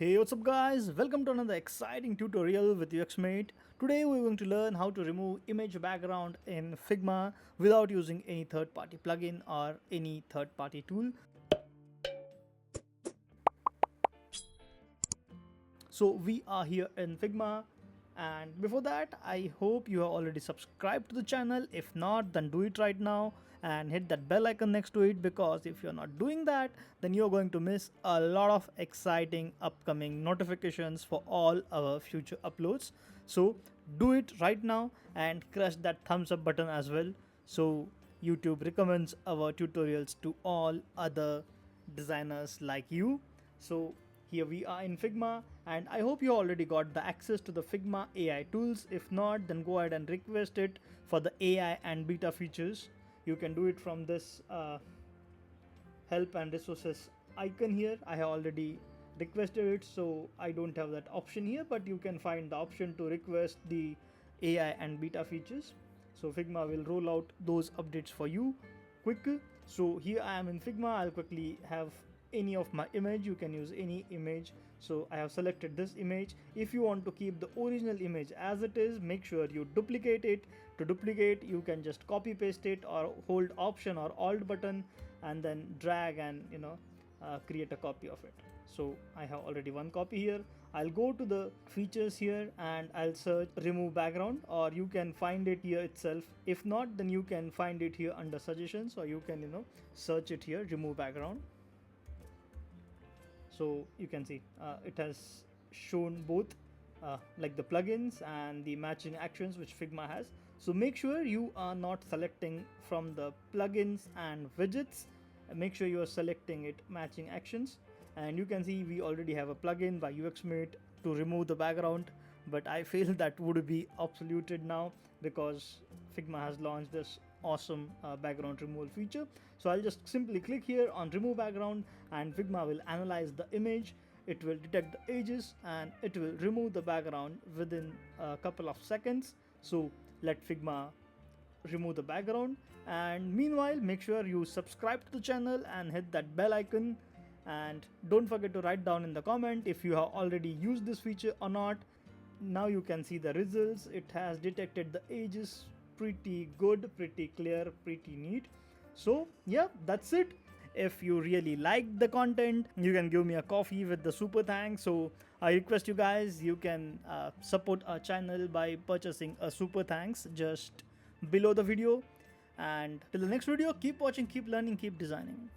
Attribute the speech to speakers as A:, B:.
A: Hey, what's up guys? Welcome to another exciting tutorial with UXMate. Today we're going to learn how to remove image background in Figma without using any third-party plugin or any third-party tool. So we are here in Figma, and before that I hope you have already subscribed to the channel. If not, then do it right now and hit that bell icon next to it, because if you're not doing that, then you're going to miss a lot of exciting upcoming notifications for all our future uploads. So do it right now and crush that thumbs up button as well, so YouTube recommends our tutorials to all other designers like you. So here we are in Figma, and I hope you already got the access to the Figma AI tools. If not, then go ahead and request it for the AI and beta features. You can do it from this help and resources icon here. I have already requested it, so I don't have that option here, but you can find the option to request the AI and beta features. So Figma will roll out those updates for you quick. So here I am in Figma. I'll quickly have any of my image. You can use any image. So I have selected this image. If you want to keep the original image as it is, make sure you duplicate it. To duplicate, you can just copy paste it or hold option or alt button and then drag and create a copy of it. So I have already one copy here. I'll go to the features here and I'll search remove background, or you can find it here itself. If not, then you can find it here under suggestions, or you can search it here, remove background. So you can see it has shown both like the plugins and the matching actions which Figma has. So make sure you are not selecting from the plugins and widgets. Make sure you are selecting it matching actions, and you can see we already have a plugin by UXMate to remove the background, but I feel that would be obsoleted now because Figma has launched this awesome background removal feature. So I'll just simply click here on remove background, and Figma will analyze the image. It will detect the edges and it will remove the background within a couple of seconds. So let Figma remove the background, and meanwhile make sure you subscribe to the channel and hit that bell icon, and don't forget to write down in the comment if you have already used this feature or not. Now you can see the results. It has detected the edges pretty good, pretty clear, pretty neat. So yeah, that's it. If you really like the content, you can give me a coffee with the super thanks. So I request you guys, you can support our channel by purchasing a super thanks just below the video. And till the next video, keep watching, keep learning, keep designing.